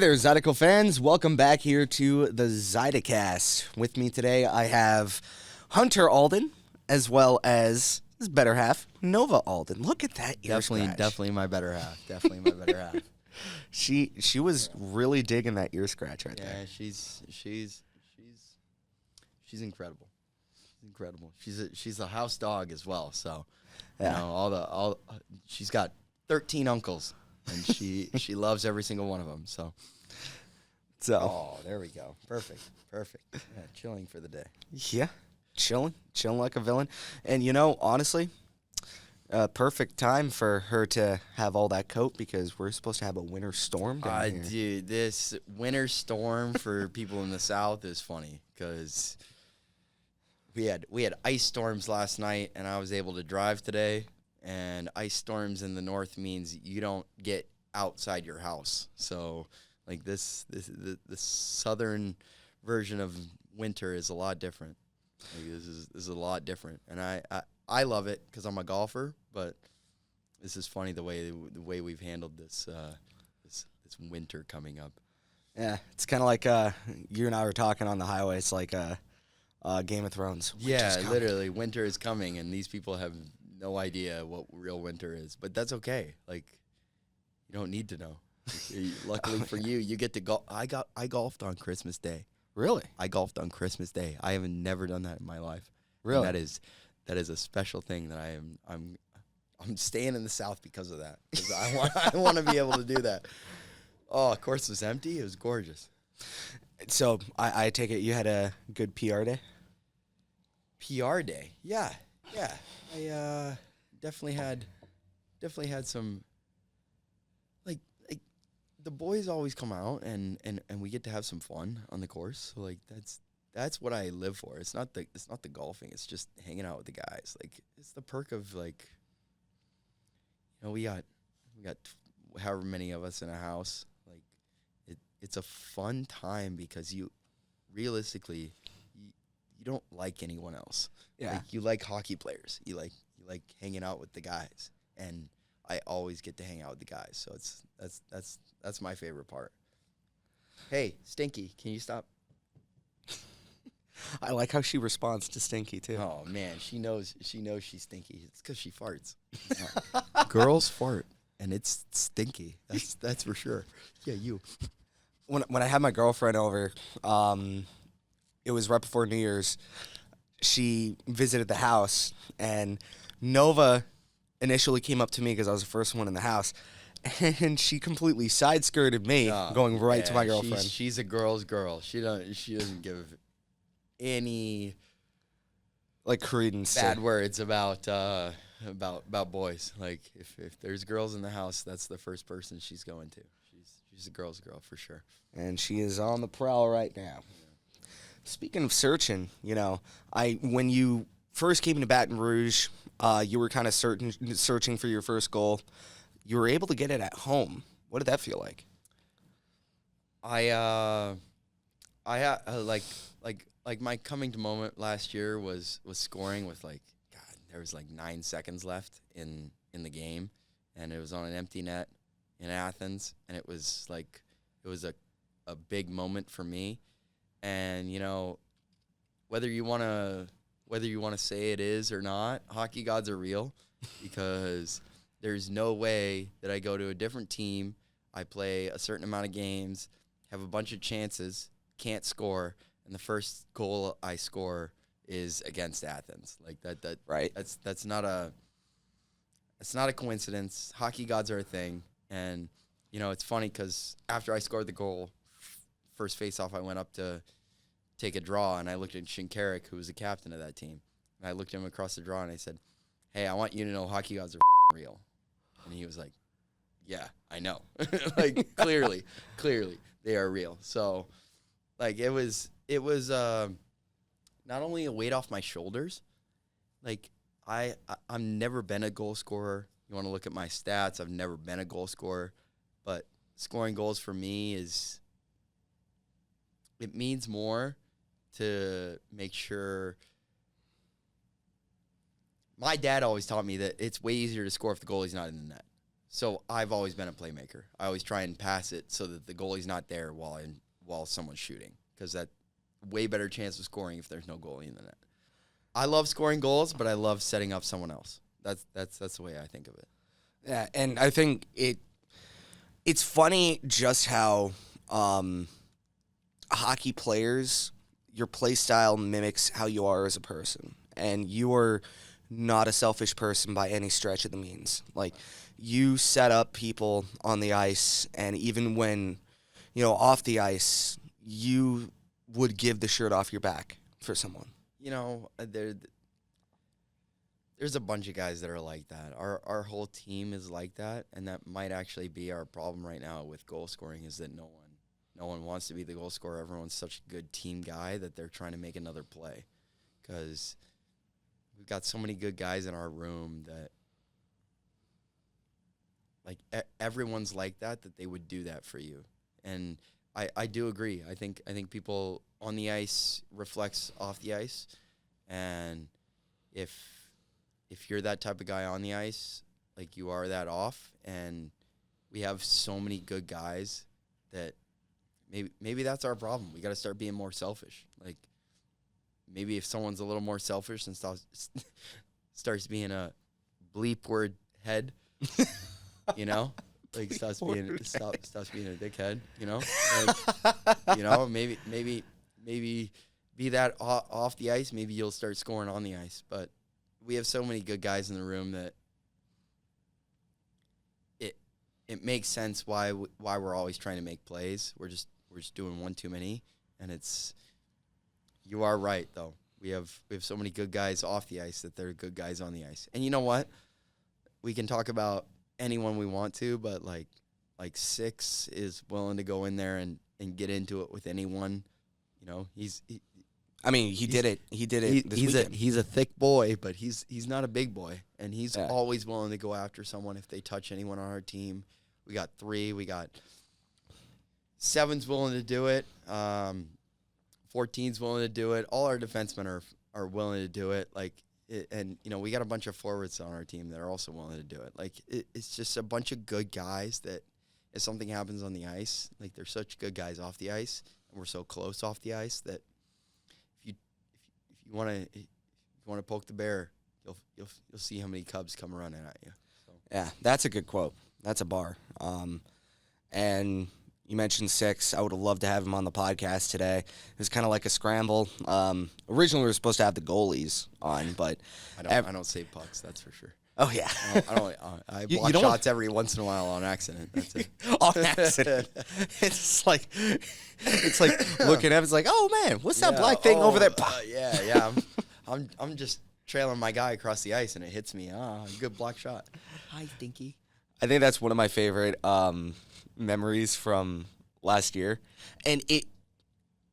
there, Zydeco fans. Welcome back here to the Zydecast. With me today, I have Hunter Alden, as well as his better half, Nova Alden. Look at that ear scratch. Definitely my better half. Definitely my better half. She was really digging that ear scratch right there. Yeah, she's incredible. Incredible. She's a house dog as well. So, Yeah. she's got 13 uncles. And she loves every single one of them. So, there we go. Perfect. Yeah, chilling for the day. Yeah, chilling like a villain. And honestly, perfect time for her to have all that coat because we're supposed to have a winter storm down here. Dude, this winter storm for people in the South is funny because we had ice storms last night, and I was able to drive today. And ice storms in the north means you don't get outside your house. So, like the southern version of winter is a lot different. Like this is a lot different, and I love it because I'm a golfer. But this is funny the way we've handled this winter coming up. Yeah, it's kind of like you and I were talking on the highway. It's like Game of Thrones. Yeah, literally, winter is coming, and these people have no idea what real winter is, but that's okay. Like, you don't need to know. Luckily for you, you get to golf. I golfed on Christmas Day. Really? I golfed on Christmas Day. I have never done that in my life. Really? And that is a special thing that I'm staying in the South because of that. Because I want to be able to do that. Oh, of course it was empty. It was gorgeous. So I take it you had a good PR day? PR day? Yeah. I definitely had some, like the boys always come out and we get to have some fun on the course. So like that's what I live for. It's not the golfing. It's just hanging out with the guys. Like it's the perk of like, we got however many of us in a house. Like it's a fun time because you realistically you don't like anyone else. Yeah. Like you like hockey players. You like hanging out with the guys. And I always get to hang out with the guys. So that's my favorite part. Hey, Stinky, can you stop? I like how she responds to Stinky too. Oh man, she knows she's stinky. It's because she farts. Girls fart, and it's stinky. That's for sure. Yeah, you. When I had my girlfriend over, it was right before New Year's. She visited the house, and Nova initially came up to me because I was the first one in the house, and she completely side-skirted me, going right to my girlfriend. She's a girl's girl. She doesn't give any like credence bad words about boys. Like if there's girls in the house, that's the first person she's going to. She's a girl's girl for sure. And she is on the prowl right now. Yeah. Speaking of searching, when you first came to Baton Rouge, you were kind of searching for your first goal. You were able to get it at home. What did that feel like? I my coming to moment last year was scoring with there was 9 seconds left in the game, and it was on an empty net in Athens, and it was a big moment for me. And whether you want to say it is or not, hockey gods are real because there's no way that I go to a different team, I play a certain amount of games, have a bunch of chances, can't score, and the first goal I score is against Athens. Like that right. That's not a coincidence. Hockey gods are a thing. And it's funny because after I scored the goal, first face-off, I went up to take a draw, and I looked at Shinkarik, who was the captain of that team. And I looked at him across the draw, and I said, "Hey, I want you to know hockey gods are real." And he was like, "Yeah, I know." Clearly, they are real. So, it was not only a weight off my shoulders, I've never been a goal scorer. You want to look at my stats, I've never been a goal scorer, but scoring goals for me it means more to make sure. My dad always taught me that it's way easier to score if the goalie's not in the net. So I've always been a playmaker. I always try and pass it so that the goalie's not there while someone's shooting, because that way better chance of scoring if there's no goalie in the net. I love scoring goals, but I love setting up someone else. That's the way I think of it. Yeah, and I think it's funny just how hockey players, your play style mimics how you are as a person, and you are not a selfish person by any stretch of the means. Like, you set up people on the ice, and even when, off the ice, you would give the shirt off your back for someone. There's a bunch of guys that are like that. Our whole team is like that, and that might actually be our problem right now with goal scoring, is that no one wants to be the goal scorer. Everyone's such a good team guy that they're trying to make another play, because we've got so many good guys in our room that, like, everyone's like that they would do that for you. And I do agree. I think people on the ice reflects off the ice, and if you're that type of guy on the ice, like, you are that off, and we have so many good guys that maybe that's our problem. We got to start being more selfish. Like, maybe if someone's a little more selfish and starts being a bleep word head, like, stops being a dickhead, like, maybe be that off the ice. Maybe you'll start scoring on the ice. But we have so many good guys in the room that it makes sense why we're always trying to make plays. We're just doing one too many, and you are right though. We have so many good guys off the ice that they're good guys on the ice. And you know what? We can talk about anyone we want to, but like Six is willing to go in there and get into it with anyone. He did it. He did it. He's a thick boy, but he's not a big boy, and he's always willing to go after someone if they touch anyone on our team. We got 3. We got 7's willing to do it. 14's willing to do it. All our defensemen are willing to do it. Like, and we got a bunch of forwards on our team that are also willing to do it. Like, it's just a bunch of good guys that if something happens on the ice, like, they're such good guys off the ice, and we're so close off the ice that if you want to poke the bear, you'll see how many Cubs come running at you. So. Yeah, that's a good quote. That's a bar. And you mentioned Six. I would have loved to have him on the podcast today. It was kind of like a scramble. Originally, we were supposed to have the goalies on, but I don't save pucks. That's for sure. Oh yeah, I block shots every once in a while on accident. That's it. On accident. It's like looking at it, it's like, oh man, what's that black thing over there? Yeah. I'm just trailing my guy across the ice, and it hits me. Good block shot. Hi, Stinky. I think that's one of my favorite memories from last year, and it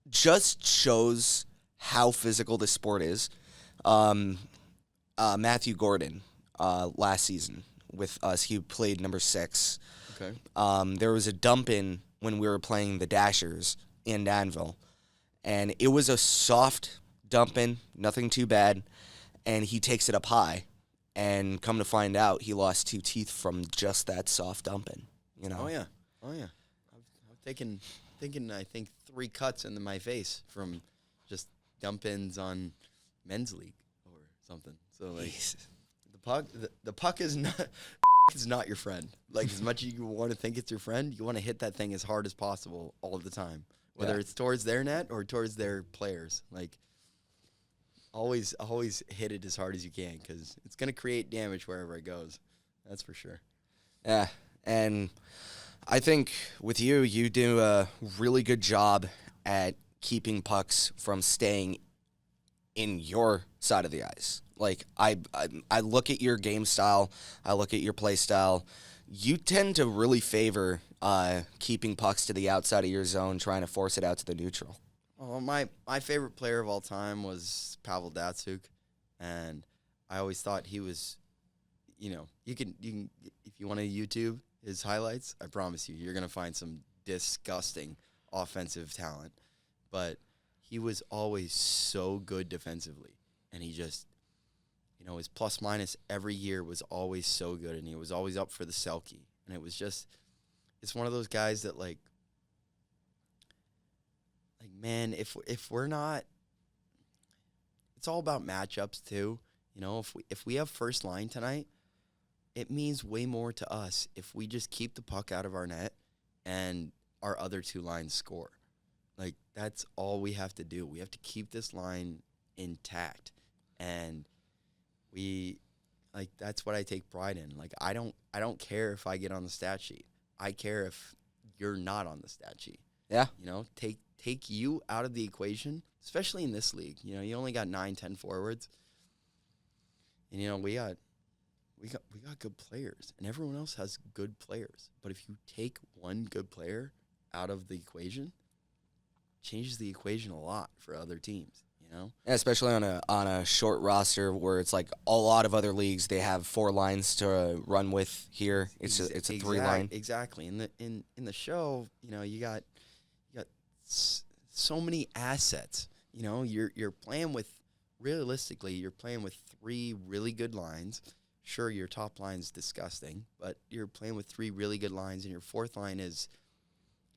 just shows how physical this sport is. Matthew Gordon, last season with us, he played number 6. Okay. There was a dump-in when we were playing the Dashers in Danville, and it was a soft dump-in, nothing too bad, and he takes it up high, and come to find out, he lost 2 teeth from just that soft dump-in. Oh yeah. I've taken I think 3 cuts into my face from just dump-ins on men's league or something. So, like, Jesus. the puck is not your friend. Like, as much as you want to think it's your friend, you want to hit that thing as hard as possible all the time, whether it's towards their net or towards their players. Like, always hit it as hard as you can, because it's going to create damage wherever it goes. That's for sure. Yeah, and I think with you do a really good job at keeping pucks from staying in your side of the ice. Like, I look at your game style, I look at your play style. You tend to really favor keeping pucks to the outside of your zone, trying to force it out to the neutral. Well, my favorite player of all time was Pavel Datsyuk, and I always thought he was, you can if you want to YouTube his highlights, I promise you're gonna find some disgusting offensive talent, but he was always so good defensively, and he just his plus minus every year was always so good, and he was always up for the Selkie. And it was just, it's one of those guys that like man, if we're not, it's all about matchups too. If we have first line tonight, it means way more to us if we just keep the puck out of our net and our other two lines score. Like, that's all we have to do. We have to keep this line intact. And that's what I take pride in. Like, I don't care if I get on the stat sheet. I care if you're not on the stat sheet. Yeah. Take you out of the equation, especially in this league. You only got 9-10 forwards. And we got good players, and everyone else has good players. But if you take one good player out of the equation, it changes the equation a lot for other teams. Yeah, especially on a short roster where it's like a lot of other leagues, they have 4 lines to run with. Here it's a 3-line. Exactly. In the show, you got so many assets. You're playing with, realistically, you're playing with 3 really good lines. Sure, your top line's disgusting, but you're playing with 3 really good lines, and your fourth line is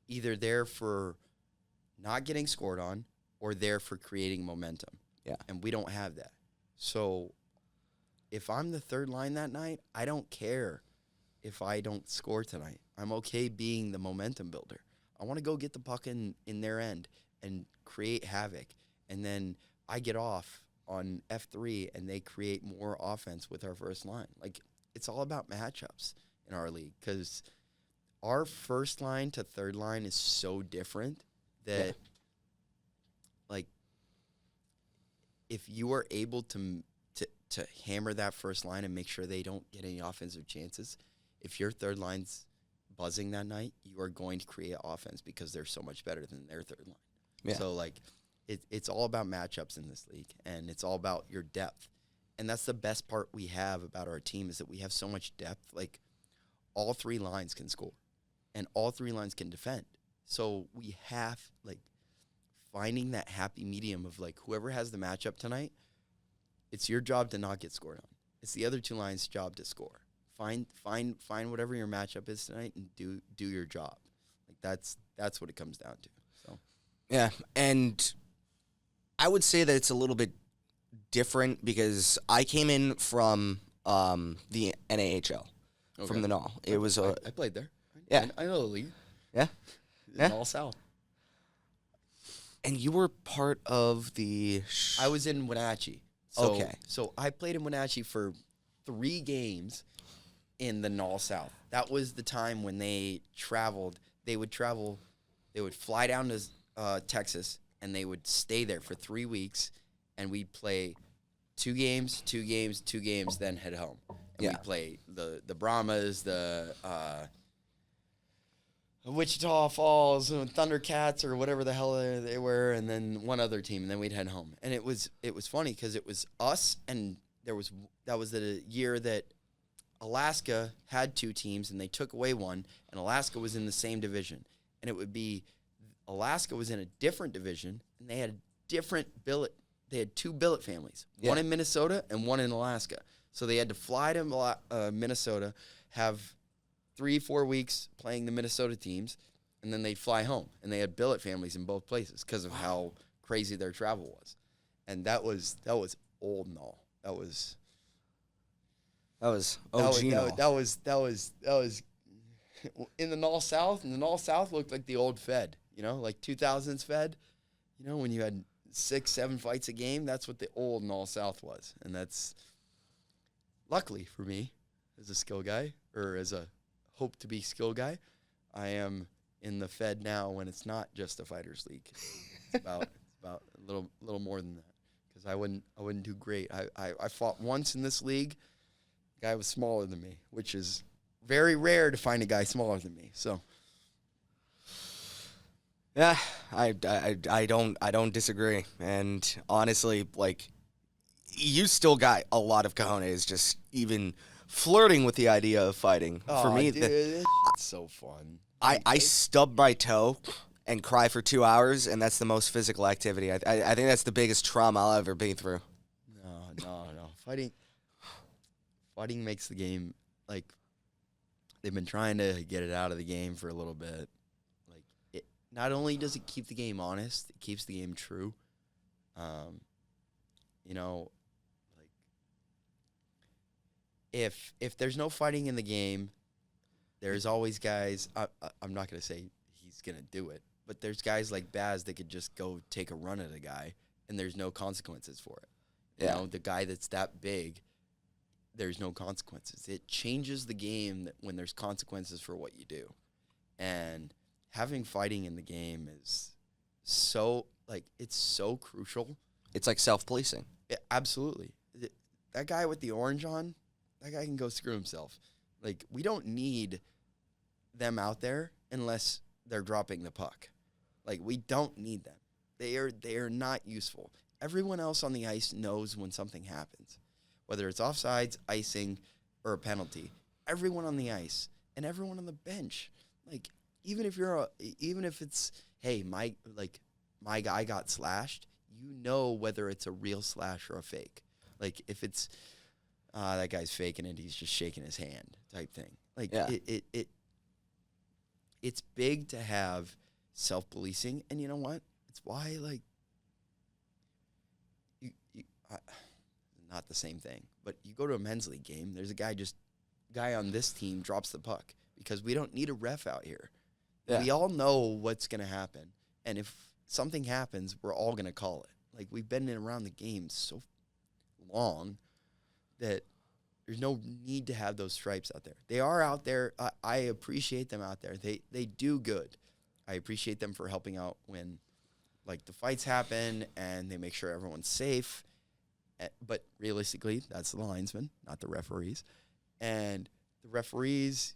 either there for not getting scored on or there for creating momentum. Yeah. And we don't have that. So if I'm the third line that night, I don't care if I don't score tonight. I'm okay being the momentum builder. I want to go get the puck in their end and create havoc. And then I get off on F3 and they create more offense with our first line. Like, it's all about matchups in our league because our first line to third line is so different that, like, if you are able to hammer that first line and make sure they don't get any offensive chances, if your third line's buzzing that night, you are going to create offense because they're so much better than their third line. Yeah. So, like, it's all about matchups in this league, and it's all about your depth. And that's the best part we have about our team is that we have so much depth. Like, all 3 lines can score, and all 3 lines can defend. So we have, like, finding that happy medium of, like, whoever has the matchup tonight, it's your job to not get scored on. It's the other 2 lines' job to score. Find whatever your matchup is tonight and do your job. Like, that's what it comes down to. So yeah, and I would say that it's a little bit different because I came in from the NAHL, from the NAL. It was I played there. Yeah, I know the league. Yeah, All South. And you were part of the... I was in Wenatchee. So I played in Wenatchee for 3 games in the NAL South. That was the time when they traveled. They would fly down to Texas, and they would stay there for 3 weeks, and we'd play 2 games, 2 games, 2 games, then head home. And we'd play the Brahmas, the Wichita Falls, Thundercats, or whatever the hell they were, and then one other team, and then we'd head home. And it was funny because it was us, and that was the year that Alaska had 2 teams, and they took away one, and Alaska was in the same division. And it would be Alaska was in a different division, and they had different billet. They had 2 billet families, one in Minnesota and one in Alaska. So they had to fly to Minnesota, have 3-4 weeks playing the Minnesota teams, and then they'd fly home. And they had billet families in both places because of how crazy their travel was. And that was old and all. That was in the NAL South, and the NAL South looked like the old Fed, like 2000s Fed, when you had 6-7 fights a game. That's what the old NAL South was. And that's, luckily for me, as a skill guy, or as a hope-to-be skill guy, I am in the Fed now when it's not just a fighters league. It's about a little more than that, because I wouldn't do great. I fought once in this league. The guy was smaller than me, which is very rare to find a guy smaller than me. So, yeah, I don't disagree. And honestly, like, you still got a lot of cojones just even flirting with the idea of fighting. For me, dude, it's so fun. I stub my toe and cry for 2 hours, and that's the most physical activity. I think that's the biggest trauma I'll ever be through. No. fighting makes the game, like, they've been trying to get it out of the game for a little bit. Like, it not only does it keep the game honest, it keeps the game true. You know, like, if there's no fighting in the game, there's always guys. I'm not gonna say he's gonna do it, but there's guys like Baz that could just go take a run at a guy, and there's no consequences for it. You know, the guy that's that big, there's no consequences. It changes the game when there's consequences for what you do. And having fighting in the game is so, like, it's so crucial. It's like self-policing. Yeah, absolutely. That guy with the orange on, that guy can go screw himself. Like, we don't need them out there unless they're dropping the puck. Like, we don't need them. They are not useful. Everyone else on the ice knows when something happens, whether it's offsides, icing, or a penalty. Everyone on the ice and everyone on the bench, like, even if it's, hey, my guy got slashed, you know whether it's a real slash or a fake. Like, if it's that guy's faking it, he's just shaking his hand type thing. Like, it's big to have self-policing, and you know what? It's why, like, not the same thing, but you go to a men's league game, there's a guy on this team drops the puck because we don't need a ref out here. Yeah. We all know what's going to happen, and if something happens, we're all going to call it. Like, we've been around the game so long that there's no need to have those stripes out there. They are out there. I appreciate them out there. They do good. I appreciate them for helping out when, like, the fights happen and they make sure everyone's safe. But realistically, that's the linesmen, not the referees. And the referees,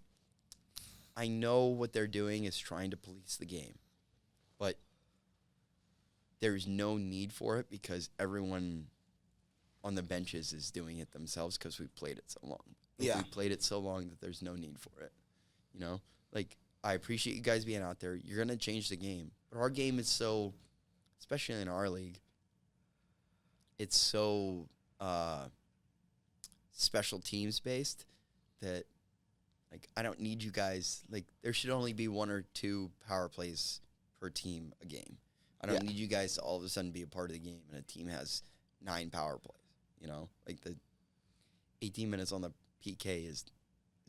I know what they're doing is trying to police the game. But there's no need for it because everyone on the benches is doing it themselves because we've played it so long. Like, we've played it so long that there's no need for it. You know? Like, I appreciate you guys being out there. You're going to change the game. But our game is so, especially in our league, it's so special teams based that, like, I don't need you guys. Like, there should only be 1 or 2 power plays per team a game. I don't need you guys to all of a sudden be a part of the game and a team has 9 power plays. You know, like, the 18 minutes on the PK is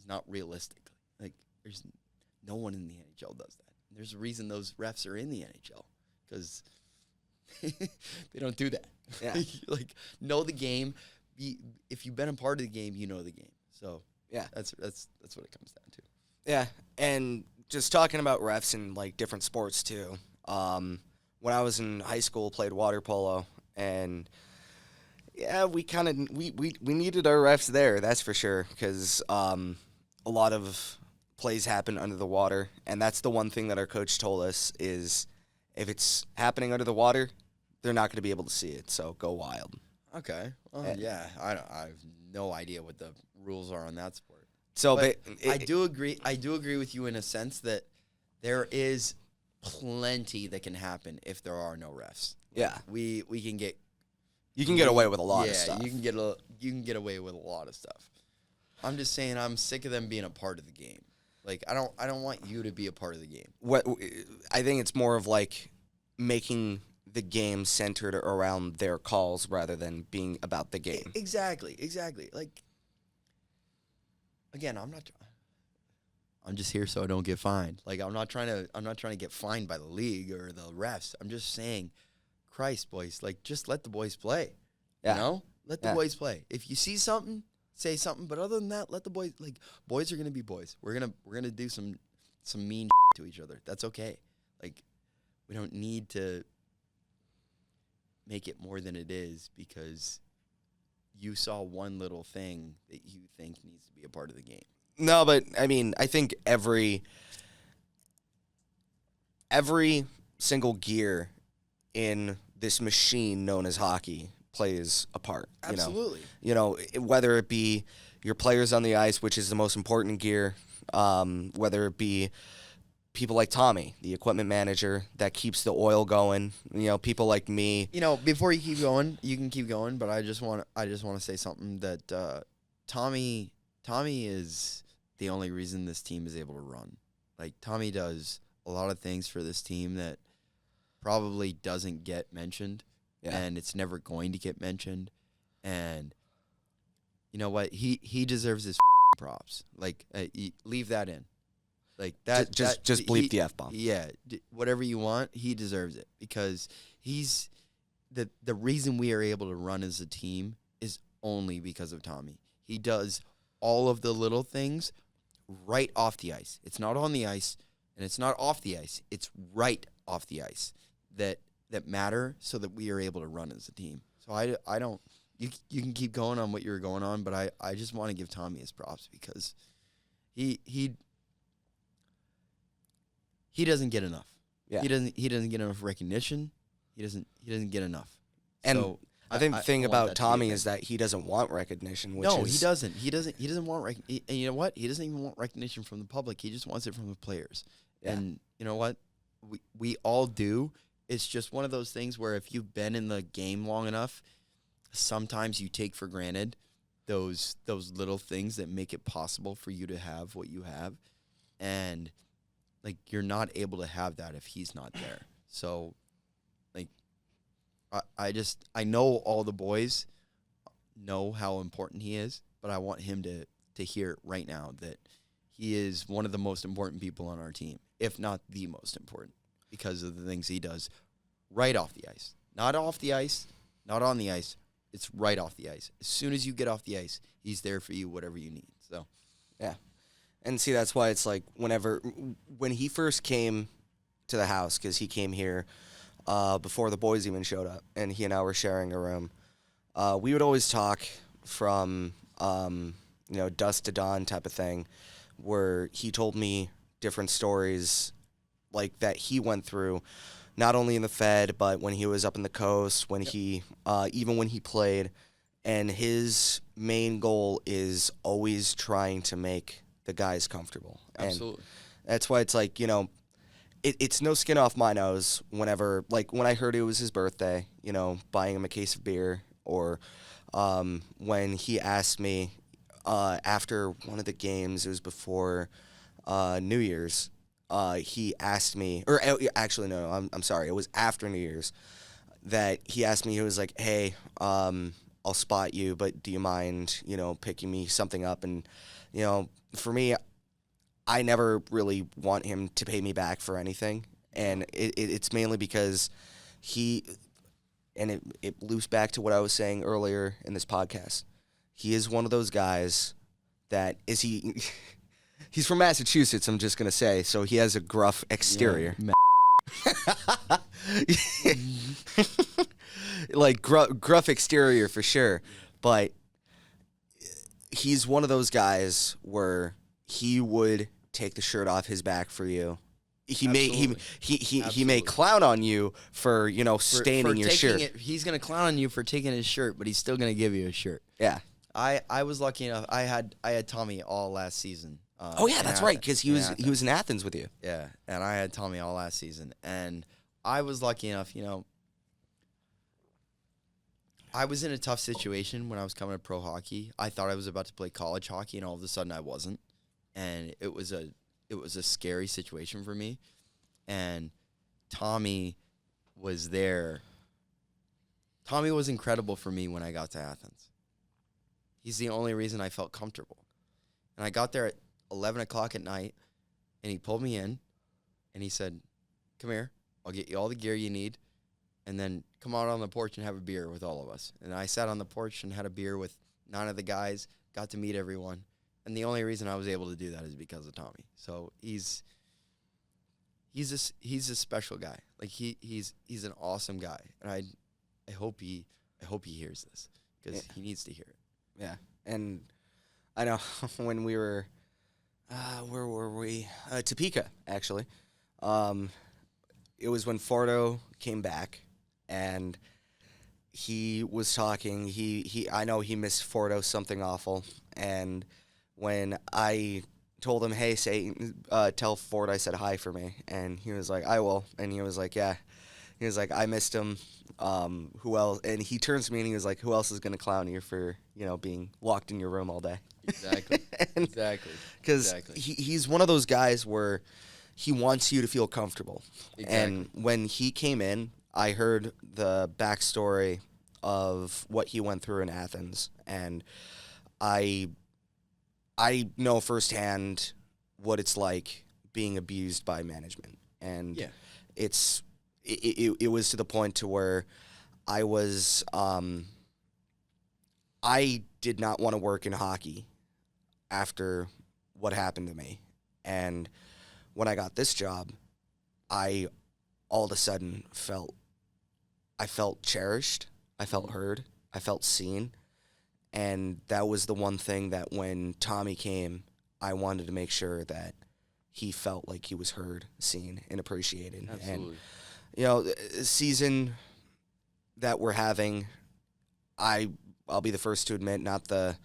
not realistic. Like, there's no one in the NHL does that. There's a reason those refs are in the NHL because they don't do that. Yeah. Like, know the game. If you've been a part of the game, you know the game. So yeah, that's what it comes down to. Yeah, and just talking about refs in, like, different sports too. When I was in high school, played water polo, and we needed our refs there. That's for sure, because a lot of plays happen under the water, and that's the one thing that our coach told us is if it's happening under the water, they're not going to be able to see it, so go wild. Okay. Well, yeah, I have no idea what the rules are on that sport. So I do agree with you in a sense that there is plenty that can happen if there are no refs. Yeah. We can get You can get away with a lot of stuff. Yeah, you can get away with a lot of stuff. I'm just saying I'm sick of them being a part of the game. Like, I don't want you to be a part of the game. I think it's more of, like, making the game centered around their calls rather than being about the game. Exactly. Like, again, I'm just here so I don't get fined. Like, I'm not trying to get fined by the league or the refs. I'm just saying, Christ, boys, like, just let the boys play. Yeah. You know? Let the boys play. If you see something, say something, but other than that, let the boys, like, boys are going to be boys. We're going to do some mean to each other. That's okay. Like, we don't need to make it more than it is because you saw one little thing that you think needs to be a part of the game. No, but I mean, I think every single gear in this machine known as hockey plays a part. Absolutely. You know, whether it be your players on the ice, which is the most important gear, whether it be people like Tommy, the equipment manager that keeps the oil going, you know, people like me. You know, before you keep going, you can keep going, but I just want to say something that Tommy is the only reason this team is able to run. Like, Tommy does a lot of things for this team that probably doesn't get mentioned, and it's never going to get mentioned. And you know what? He deserves his props. Like, leave that in. Like that. Just bleep the F-bomb. Yeah, whatever you want. He deserves it because he's the reason we are able to run as a team is only because of Tommy. He does all of the little things right off the ice. It's not on the ice, and it's not off the ice. It's right off the ice that matter so that we are able to run as a team. So I don't. You can keep going on what you're going on, but I just want to give Tommy his props because he doesn't get enough. Yeah. He doesn't get enough recognition. He doesn't get enough. And so I think the thing want about that to Tommy be is that he doesn't want recognition. Which no, is, he doesn't. He doesn't want recognition. And you know what? He doesn't even want recognition from the public. He just wants it from the players. Yeah. And you know what? We all do. It's just one of those things where if you've been in the game long enough, sometimes you take for granted those little things that make it possible for you to have what you have. And like, you're not able to have that if he's not there. So like, I know all the boys know how important he is, but I want him to hear it right now that he is one of the most important people on our team, if not the most important, because of the things he does right off the ice. Not off the ice, not on the ice. It's right off the ice. As soon as you get off the ice, he's there for you, whatever you need. So, yeah. And see, that's why it's like when he first came to the house, because he came here before the boys even showed up, and he and I were sharing a room, we would always talk from, dusk to dawn type of thing, where he told me different stories like that he went through, not only in the Fed, but when he was up in the coast, when he, even when he played. And his main goal is always trying to make the guys comfortable. absolutely. And that's why it's like, it's no skin off my nose whenever, like, when I heard it was his birthday, buying him a case of beer, or when he asked me after one of the games, it was before New Year's, he asked me, or actually, no, I'm sorry, it was after New Year's, that he asked me, he was like, hey, I'll spot you, but do you mind, picking me something up? And, for me, I never really want him to pay me back for anything. And it's mainly because it loops back to what I was saying earlier in this podcast. He is one of those guys that he's from Massachusetts, I'm just going to say, so he has a gruff exterior. Yeah, like gruff exterior for sure, but he's one of those guys where he would take the shirt off his back for you. He may clown on you for staining your shirt. He's gonna clown on you for taking his shirt, but he's still gonna give you a shirt. Yeah. I was lucky enough. I had Tommy all last season. Oh yeah, that's right, because he was in Athens with you. Yeah, and I had Tommy all last season, and I was lucky enough. I was in a tough situation when I was coming to pro hockey. I thought I was about to play college hockey, and all of a sudden I wasn't, and it was a scary situation for me. And Tommy was there. Tommy was incredible for me when I got to Athens. He's the only reason I felt comfortable. And I got there at 11 o'clock at night, and he pulled me in, and he said, come here, I'll get you all the gear you need, and then come out on the porch and have a beer with all of us. And I sat on the porch and had a beer with 9 of the guys, got to meet everyone. And the only reason I was able to do that is because of Tommy. So he's a special guy. Like he's an awesome guy. And I hope he hears this, because he needs to hear it. Yeah. And I know when we were where were we? Topeka, actually. It was when Fordo came back, and he was talking. I know he missed Fordo something awful, and when I told him, hey, tell Ford I said hi for me, and he was like, I will, and he was like, yeah, He was like, I missed him. Who else? And he turns to me and he was like, who else is going to clown you for, being locked in your room all day? Exactly. Exactly. Because Exactly. he's one of those guys where he wants you to feel comfortable. Exactly. And when he came in, I heard the backstory of what he went through in Athens. And I know firsthand what it's like being abused by management. And Yeah. it was to the point to where I was I did not want to work in hockey after what happened to me. And when I got this job, I all of a sudden I felt cherished, I felt heard, I felt seen. And that was the one thing that when Tommy came, I wanted to make sure that he felt like he was heard, seen, and appreciated. Absolutely. And the season that we're having, I'll be the first to admit, not the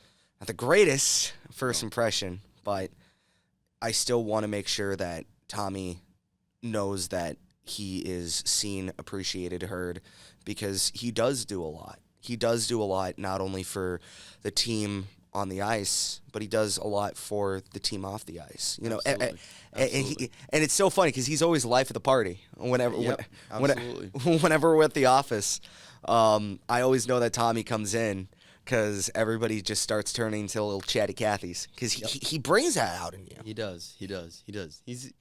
greatest first impression, but I still want to make sure that Tommy knows that he is seen, appreciated, heard, because he does do a lot. He does do a lot not only for the team on the ice, but he does a lot for the team off the ice. Absolutely. And it's so funny because he's always the life of the party. Absolutely. Whenever we're at the office, I always know that Tommy comes in because everybody just starts turning into little chatty Cathys because he brings that out in you. He does. He's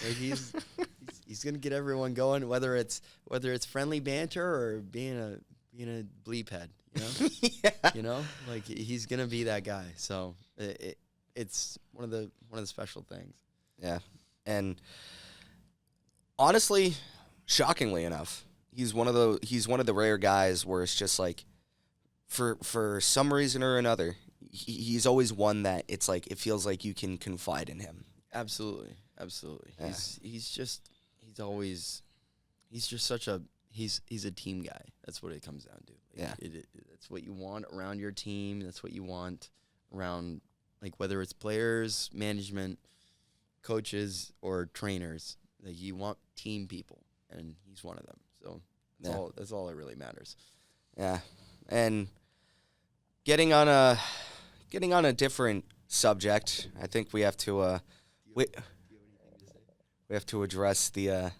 like he's gonna get everyone going, whether it's friendly banter or being a bleep head, Yeah. like he's gonna be that guy. So it's one of the special things. Yeah, and honestly, shockingly enough, he's one of the rare guys where it's just like, for some reason or another, he's always one that it's like it feels like you can confide in him. Absolutely. Yeah. He's just such a he's a team guy. That's what it comes down to. Yeah. That's what you want around your team. That's what you want around, like, whether it's players, management, coaches, or trainers. Like, you want team people, and he's one of them. So that's all that really matters. Yeah, and getting on a different subject, I think we have to we have to address the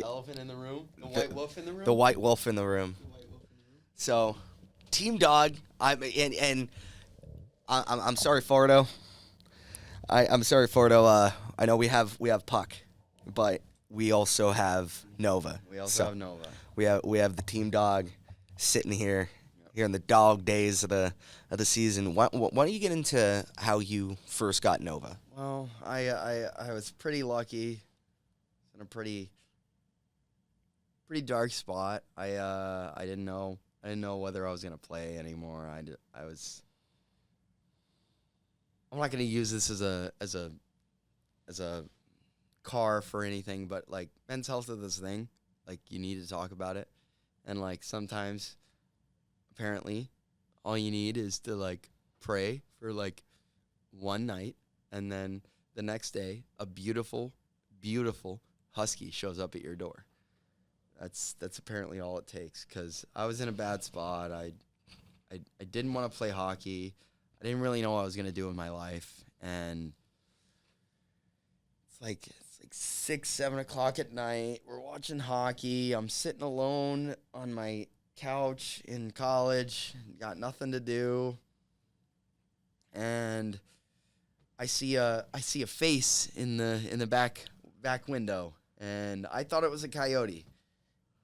elephant in the room, the white wolf in the room. the white wolf in the room. So, Team Dog, I'm sorry, Fordo. I'm sorry, Fordo. I know we have Puck, but we also have Nova. We also have Nova. We have the Team Dog sitting here in the dog days of the season. Why don't you get into how you first got Nova? Well, I was pretty lucky, in a pretty dark spot. I didn't know whether I was gonna play anymore. I'm not gonna use this as a car for anything, but like, men's health is this thing. Like, you need to talk about it, and like, sometimes, apparently, all you need is to like pray for like one night, and then the next day a beautiful husky shows up at your door. That's apparently all it takes, because I was in a bad spot. I didn't want to play hockey. I didn't really know what I was going to do in my life, and it's like 6, 7 o'clock at night. We're watching hockey. I'm sitting alone on my couch in college, got nothing to do, and I see a face in the back window, and I thought it was a coyote.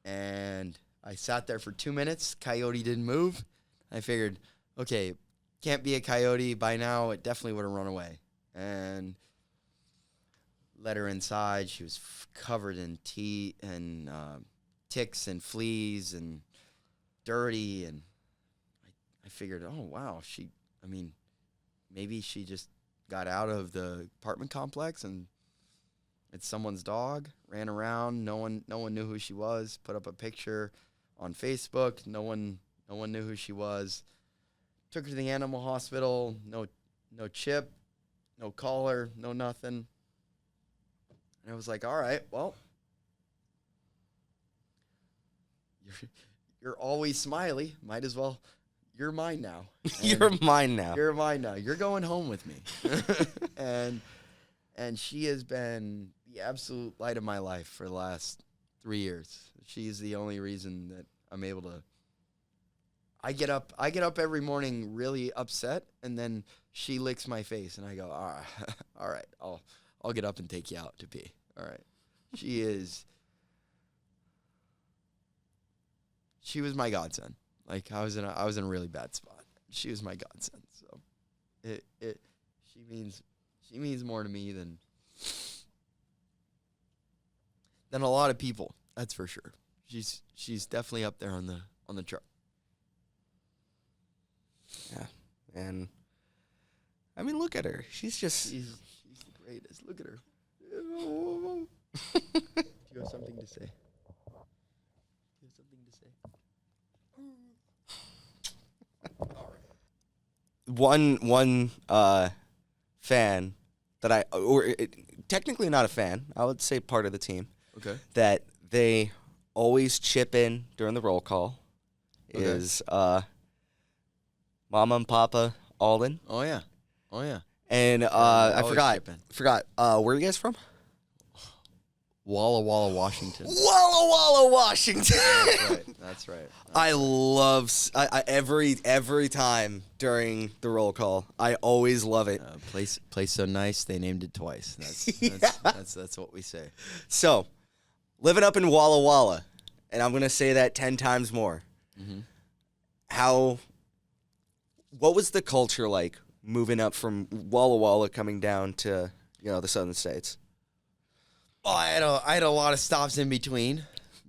And I sat there for 2 minutes. Coyote didn't move. I figured, okay, can't be a coyote. By now, it definitely would have run away. And let her inside. She was covered in ticks and fleas and dirty. And I figured, oh, wow, maybe she just got out of the apartment complex and it's someone's dog, ran around. No one knew who she was. Put up a picture on Facebook. No one knew who she was. Took her to the animal hospital. No chip, no collar, no nothing. And I was like, all right, well, you're always smiley. Might as well. You're mine now. You're mine now. You're mine now. You're going home with me. and she has been the absolute light of my life for the last 3 years. She's the only reason that I'm able to. I get up every morning really upset, and then she licks my face, and I go, all right, I'll get up and take you out to pee. All right. She was my godsend. Like I was in a really bad spot. She was my godsend. So she means more to me than a lot of people. That's for sure. She's definitely up there on the chart. Yeah. And I mean, look at her. She's the greatest. Look at her. Do you have something to say? One fan that technically not a fan, I would say part of the team. Okay. That they always chip in during the roll call is Mama and Papa Alden. Oh yeah. And I forgot. Where are you guys from? Walla Walla, Washington. Walla Walla, Washington. That's right. I love every time during the roll call. I always love it. Place so nice they named it twice. That's what we say. So, living up in Walla Walla, and I'm gonna say that 10 times more. Mm-hmm. What was the culture like moving up from Walla Walla coming down to the southern states? Oh, I had a lot of stops in between,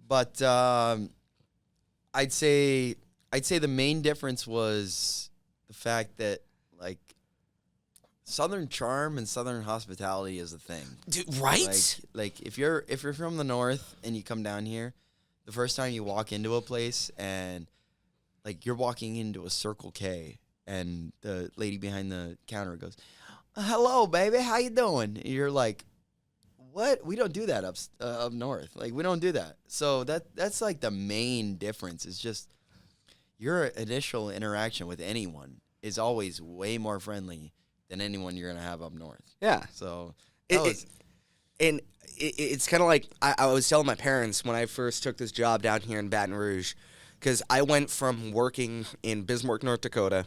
but I'd say the main difference was the fact that like Southern charm and Southern hospitality is a thing. Dude, right? Like if you're from the north and you come down here, the first time you walk into a place and like you're walking into a Circle K and the lady behind the counter goes, "Hello, baby, how you doing?" And you're like, what? We don't do that up north. Like, we don't do that. So that's like the main difference is just your initial interaction with anyone is always way more friendly than anyone you're going to have up north. Yeah. So it's kind of like I was telling my parents when I first took this job down here in Baton Rouge, because I went from working in Bismarck, North Dakota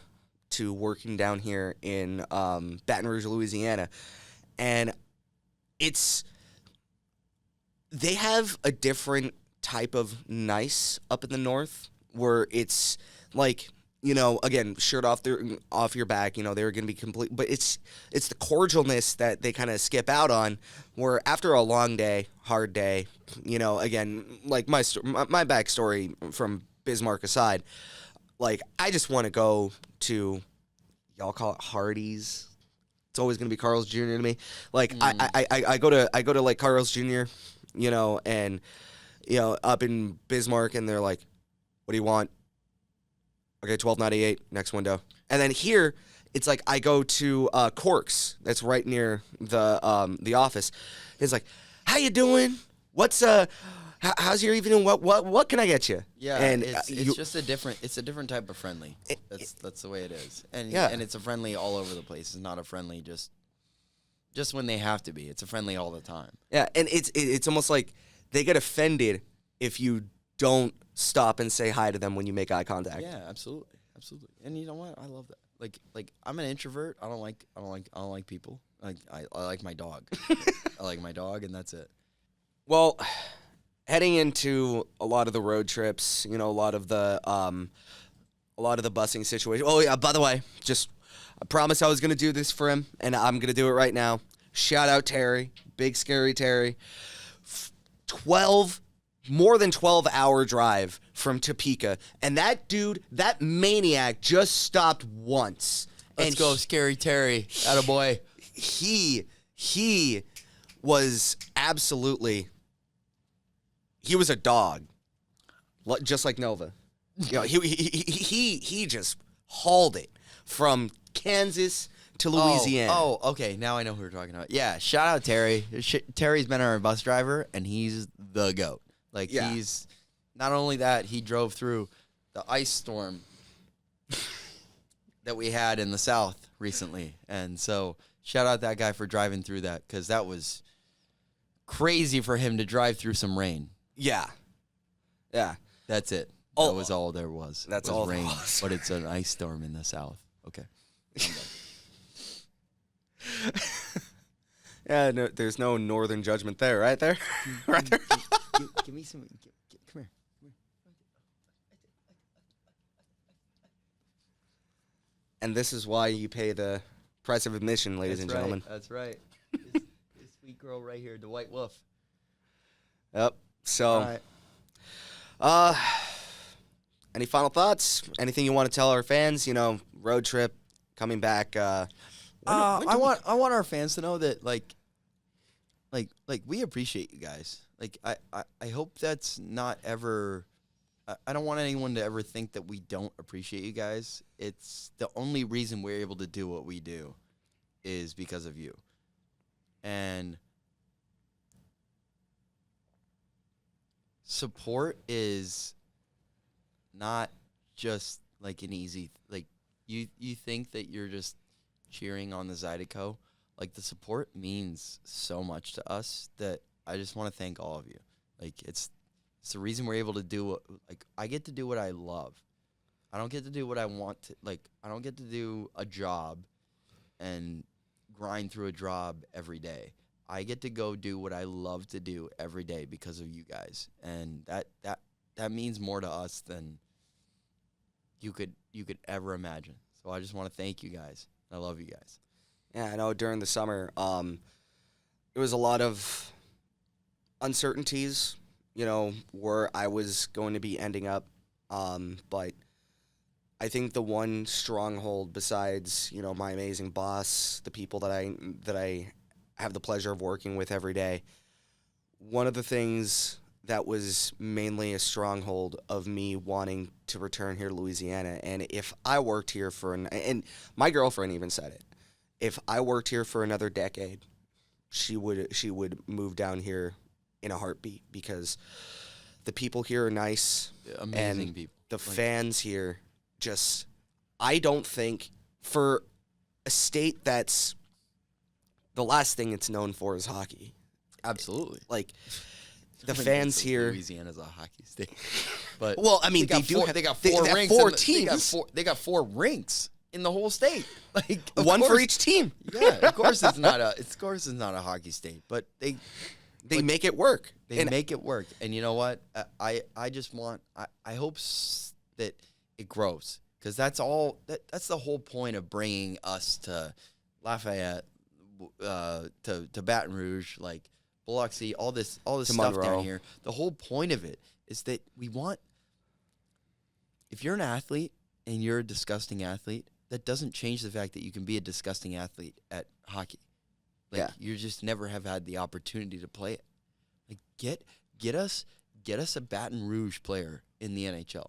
to working down here in Baton Rouge, Louisiana. And they have a different type of nice up in the north where it's like, again, shirt off your back, they're going to be complete. But it's the cordialness that they kind of skip out on where after a long day, hard day, again, like my backstory from Bismarck aside, like I just want to go to, y'all call it Hardee's. It's always going to be Carl's Jr. to me. Like I go to like Carl's Jr., and, up in Bismarck, and they're like, what do you want? Okay, $12.98, next window. And then here, it's like I go to Corks, that's right near the office. It's like, how you doing? What's how's your evening? What can I get you? Yeah, and it's just a different type of friendly. That's the way it is. And and it's a friendly all over the place. It's not a friendly just when they have to be. It's a friendly all the time. Yeah, and it's almost like they get offended if you don't stop and say hi to them when you make eye contact. Yeah, absolutely. And you know what? I love that. Like I'm an introvert. I don't like people. Like I like my dog. I like my dog, and that's it. Well, heading into a lot of the road trips, a lot of the busing situation. Oh yeah, by the way, I promised I was going to do this for him, and I'm going to do it right now. Shout out Terry, big scary Terry. More than 12-hour drive from Topeka, and that maniac just stopped once. Let's go, scary Terry. Attaboy. He was absolutely, he was a dog, just like Nova. He just hauled it from Kansas to Louisiana. Oh, okay. Now I know who we're talking about. Yeah, shout out Terry. Terry's been our bus driver, and he's the GOAT. Like, he's not only that, he drove through the ice storm that we had in the South recently. And so shout out that guy for driving through that, because that was crazy for him to drive through some rain. Yeah. Yeah. That's it. Oh, that was all there was. That's was all rain, there was. But it's an ice storm in the South. Okay. Yeah, no, there's no northern judgment there, right there? Right there. Give me some. Come here. And this is why you pay the price of admission, ladies and gentlemen. That's right. This sweet girl right here, the white wolf. Yep. So, All right. Any final thoughts? Anything you want to tell our fans? You know, road trip, coming back. I want our fans to know that like we appreciate you guys. Like I hope that's not ever. I don't want anyone to ever think that we don't appreciate you guys. It's the only reason we're able to do what we do is because of you. And support is not just like an easy, like you think that you're just cheering on the Zydeco. Like, the support means so much to us that I just want to thank all of you. Like, it's the reason we're able to do what, like, I get to do what I love. I don't get to do what I want to, like, I don't get to do a job and grind through a job every day. I get to go do what I love to do every day because of you guys. And that means more to us than you could ever imagine. So I just want to thank you guys. I love you guys. Yeah, I know during the summer, there was a lot of uncertainties, you know, where I was going to be ending up. But I think the one stronghold besides, you know, my amazing boss, the people that I have the pleasure of working with every day, one of the things that was mainly a stronghold of me wanting to return here to Louisiana, and if I worked here and my girlfriend even said it, if I worked here for another decade, she would move down here in a heartbeat, because the people here are nice. Amazing and people. The fans here just, I don't think, for a state that's the last thing it's known for is hockey. Absolutely. Like, the fans here. Louisiana's a hockey state. But well, I mean, they got four rinks. Four teams. They got four rinks in the whole state. Like, one for each team. Yeah, of course it's not a hockey state, but they make it work. They make it work. And you know what? I just want, I hope that it grows, because that's the whole point of bringing us to Lafayette, to Baton Rouge, like Biloxi, all this stuff Monroe. down here. The whole point of it is that we want, if you're an athlete and you're a disgusting athlete, that doesn't change the fact that you can be a disgusting athlete at hockey. Like, you just never have had the opportunity to play it. Like, get us a Baton Rouge player in the NHL.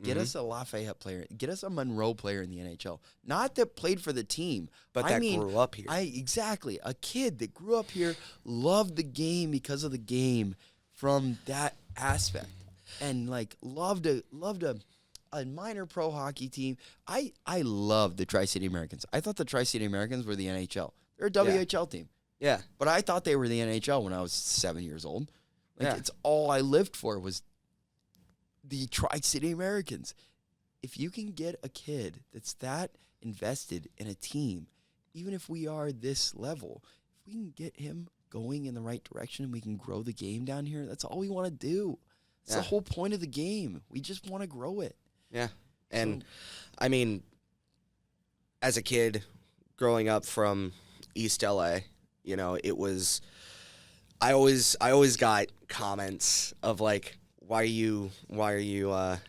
Get us a Lafayette player. Get us a Monroe player in the NHL. Not that played for the team, but that grew up here. Exactly. A kid that grew up here, loved the game because of the game from that aspect, and like loved a minor pro hockey team. I love the Tri-City Americans. I thought the Tri-City Americans were the NHL. They're a WHL team. Yeah. But I thought they were the NHL when I was 7 years old. Like, it's all I lived for was the Tri-City Americans. If you can get a kid that's that invested in a team, even if we are this level, if we can get him going in the right direction and we can grow the game down here, that's all we want to do. It's the whole point of the game. We just want to grow it. Yeah. And, I mean, as a kid growing up from East LA, you know, it was, I always got comments of like, why are you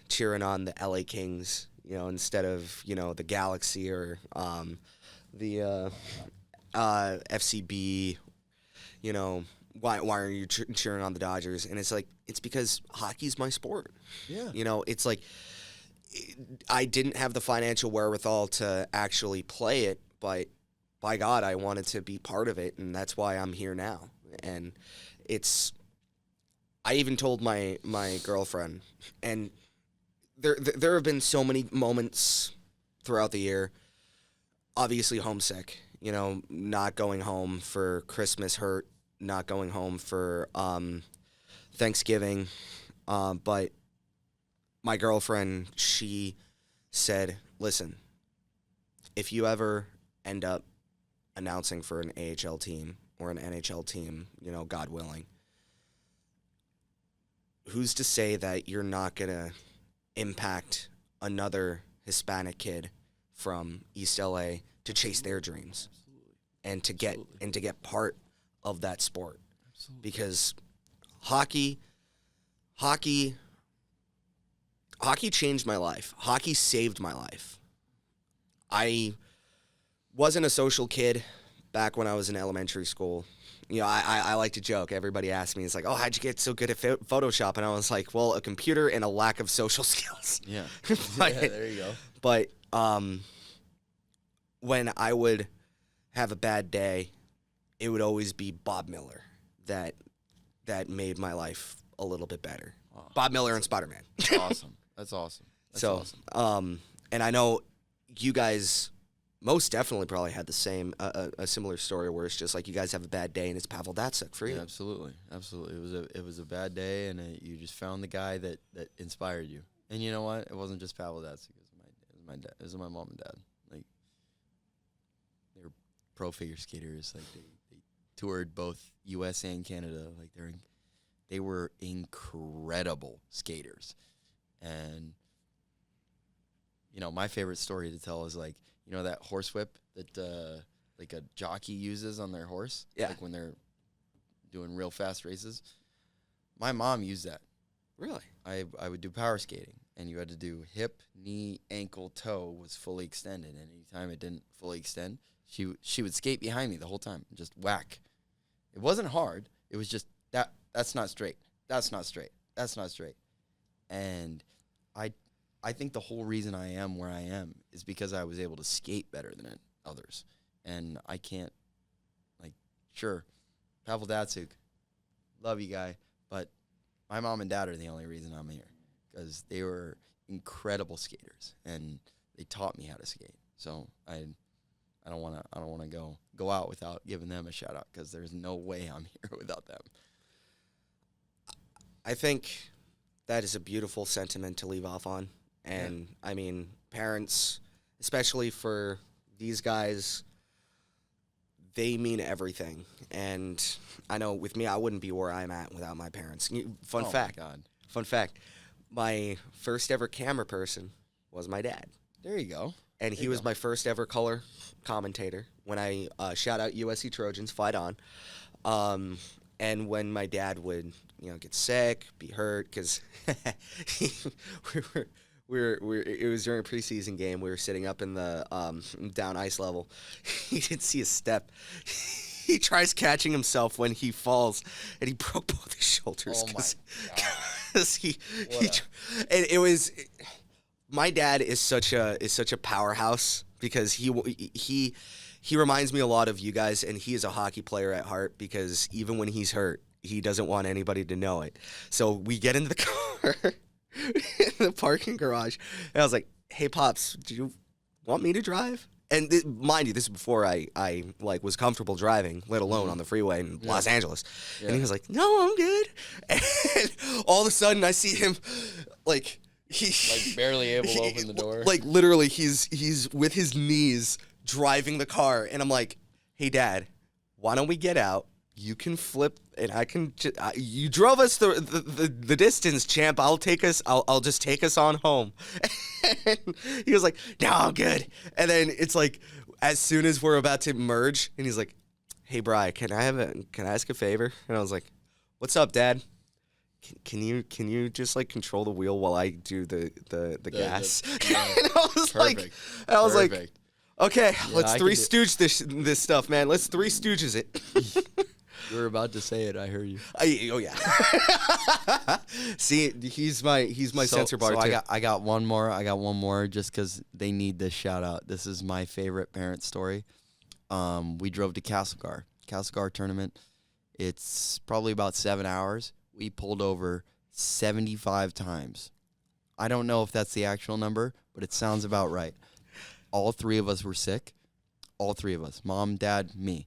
cheering on the LA Kings, you know, instead of, you know, the Galaxy or the FCB, you know, why are you cheering on the Dodgers? And it's like, it's because hockey's my sport. Yeah. You know, it's like, I didn't have the financial wherewithal to actually play it, but by God, I wanted to be part of it, and that's why I'm here now. And I even told my girlfriend, and there have been so many moments throughout the year. Obviously, homesick. Not going home for Christmas hurt, not going home for Thanksgiving. But my girlfriend, she said, listen, if you ever end up announcing for an AHL team or an NHL team, God willing, who's to say that you're not going to impact another Hispanic kid from East LA to chase their dreams? Absolutely. And to get part of that sport. Absolutely. Because hockey changed my life. Hockey saved my life. I wasn't a social kid back when I was in elementary school. I like to joke. Everybody asks me, it's like, oh, how'd you get so good at Photoshop? And I was like, well, a computer and a lack of social skills. Yeah. But, yeah, there you go. But when I would have a bad day, it would always be Bob Miller that made my life a little bit better. Oh, Bob Miller and Spider-Man. Awesome. That's awesome. That's awesome. And I know you guys most definitely probably had the same a similar story where it's just like you guys have a bad day and it's Pavel Datsyuk for you. Yeah, absolutely. It was a bad day, and you just found the guy that inspired you. And you know what? It wasn't just Pavel Datsyuk. It was my dad. It was my mom and dad. Like, they were pro figure skaters. Like, they toured both U.S. and Canada. Like, they were incredible skaters. And my favorite story to tell is like, that horsewhip that like a jockey uses on their horse, yeah, like when they're doing real fast races. My mom used that. Really? I would do power skating, and you had to do hip, knee, ankle, toe was fully extended. And anytime it didn't fully extend, she would skate behind me the whole time, just whack. It wasn't hard. It was just that's not straight. That's not straight. That's not straight. And I think the whole reason I am where I am is because I was able to skate better than others. And I can't, sure, Pavel Datsyuk, love you, guy, but my mom and dad are the only reason I'm here, because they were incredible skaters, and they taught me how to skate. So I don't want to go out without giving them a shout out, because there's no way I'm here without them. I think that is a beautiful sentiment to leave off on. And, yeah. I mean, parents, especially for these guys, they mean everything. And I know with me, I wouldn't be where I'm at without my parents. Fun fact. My first ever camera person was my dad. There you go. And he was my first ever color commentator when I shout out USC Trojans, fight on. And when my dad would, get sick, be hurt, because it was during a preseason game. We were sitting up in the down ice level. He didn't see a step. He tries catching himself when he falls, and he broke both his shoulders. Oh my God! And it was. My dad is such a powerhouse, because he reminds me a lot of you guys, and he is a hockey player at heart, because even when he's hurt, he doesn't want anybody to know it. So we get into the car in the parking garage, and I was like, "Hey, Pops, do you want me to drive?" And mind you, this is before I was comfortable driving, let alone on the freeway in Los Angeles. Yeah. And he was like, "No, I'm good." And all of a sudden, I see him He barely able to open the door. Literally, he's with his knees driving the car, and I'm like, "Hey, Dad, why don't we get out? You can flip, and I can. You drove us the distance, champ. I'll just take us on home." And he was like, "No, I'm good." And then it's like, as soon as we're about to merge, and he's like, "Hey, Bryan, can I ask a favor?" And I was like, "What's up, Dad? Can you just control the wheel while I do the gas?" And I was like, "Okay, let's Three Stooge this stuff, man. Let's Three Stooges it." You were about to say it. I heard you. Oh yeah. See, he's my censor bar too. I got one more. Just because they need this shout out. This is my favorite parent story. We drove to Castlegar tournament. It's probably about 7 hours. We pulled over 75 times. I don't know if that's the actual number, but it sounds about right. All three of us were sick. All three of us. Mom, Dad, me.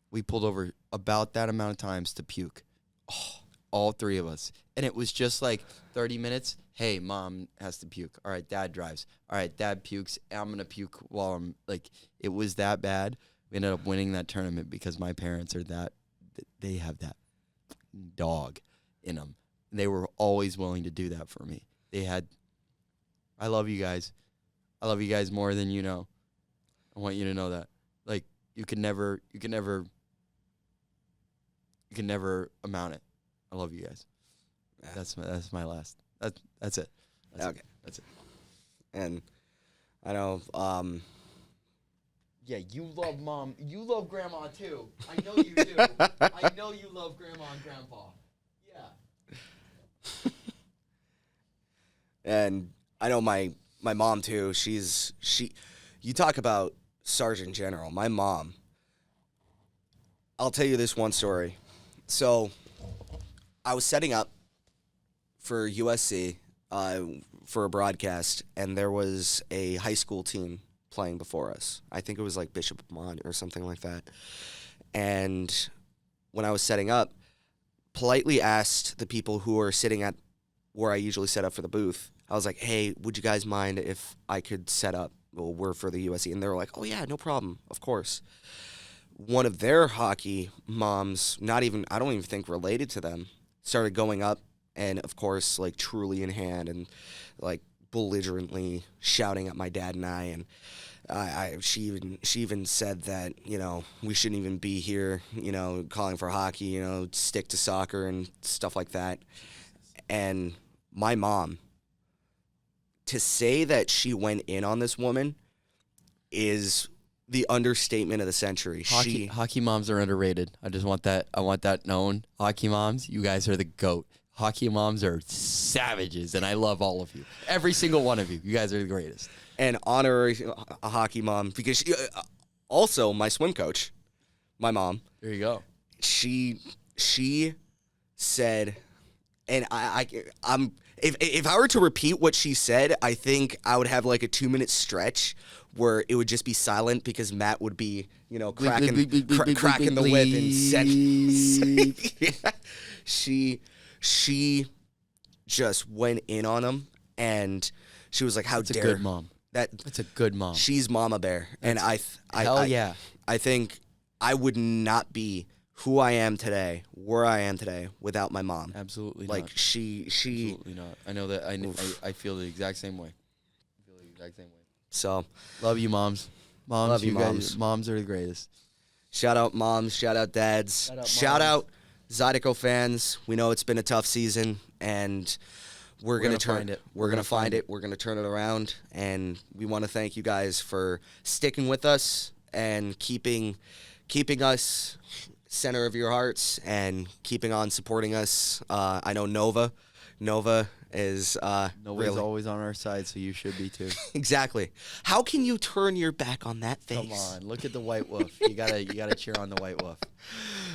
We pulled over about that amount of times to puke. Oh, all three of us. And it was just like 30 minutes. Hey, Mom has to puke. All right, Dad drives. All right, Dad pukes. I'm going to puke while I'm like, it was that bad. We ended up winning that tournament because my parents are that, they have that dog in them. They were always willing to do that for me. I love you guys. I love you guys more than you know. I want you to know that. Like, you can never amount it. I love you guys. Yeah. That's my last. That's it. Okay. That's it. And I know, yeah, you love Mom. You love Grandma too. I know you do. I know you love Grandma and Grandpa. Yeah. And I know my mom too. You talk about Sergeant General. My mom. I'll tell you this one story. So, I was setting up for USC for a broadcast, and there was a high school team playing before us. I think it was like Bishop Mont or something like that. And when I was setting up, politely asked the people who were sitting at where I usually set up for the booth, I was like, hey, would you guys mind if I could set up? Well, we're for the USC. And they were like, oh, yeah, no problem. Of course. One of their hockey moms, I don't even think related to them, started going up and, of course, like truly in hand and like belligerently shouting at my dad and I. And she even said that, we shouldn't even be here, calling for hockey, stick to soccer and stuff like that. And my mom, to say that she went in on this woman is the understatement of the century. Hockey moms are underrated. I want that known. Hockey moms, you guys are the GOAT. Hockey moms are savages, and I love all of you. Every single one of you. You guys are the greatest. And honor a hockey mom because she, also my swim coach, my mom. There you go. She said, and I'm if I were to repeat what she said, I think I would have like a 2-minute stretch where it would just be silent because Matt would be, cracking the whip and said, she just went in on him, and she was like, "How dare?" That's a good mom. That's a good mom. She's Mama Bear, and yeah. I think I would not be who I am today, where I am today, without my mom. Absolutely like not. She absolutely not. I know that. I feel the exact same way. So love you, moms. Love you, moms. Guys, moms are the greatest. Shout out moms. Shout out dads. Shout out Zydeco fans. We know it's been a tough season, and we're gonna find it. We're gonna find it. We're gonna turn it around, and we want to thank you guys for sticking with us and keeping us center of your hearts and keeping on supporting us. I know Nova is Nova's really always on our side, so you should be too. Exactly. How can you turn your back on that face? Come on, look at the white wolf. You gotta cheer on the white wolf.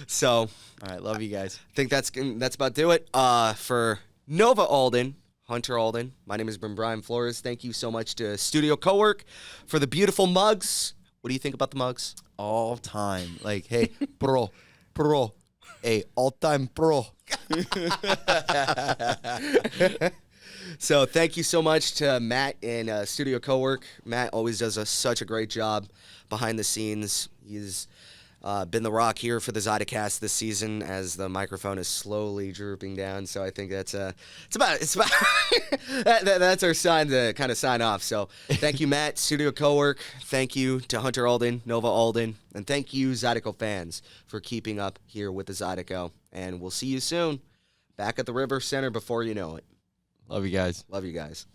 So, all right, love you guys. I think that's about do it. For Nova Alden, Hunter Alden, my name is Bryan Flores. Thank you so much to Studio Cowork for the beautiful mugs. What do you think about the mugs? All time, like, hey, pro, hey, all time pro. So thank you so much to Matt and Studio Cowork. Matt always does such a great job behind the scenes. He's been the rock here for the Zydecast this season as the microphone is slowly drooping down. So I think that's that's our sign to kind of sign off. So thank you, Matt, Studio Cowork. Thank you to Hunter Alden, Nova Alden, and thank you, Zydeco fans, for keeping up here with the Zydeco. And we'll see you soon back at the River Center before you know it. Love you guys. Love you guys.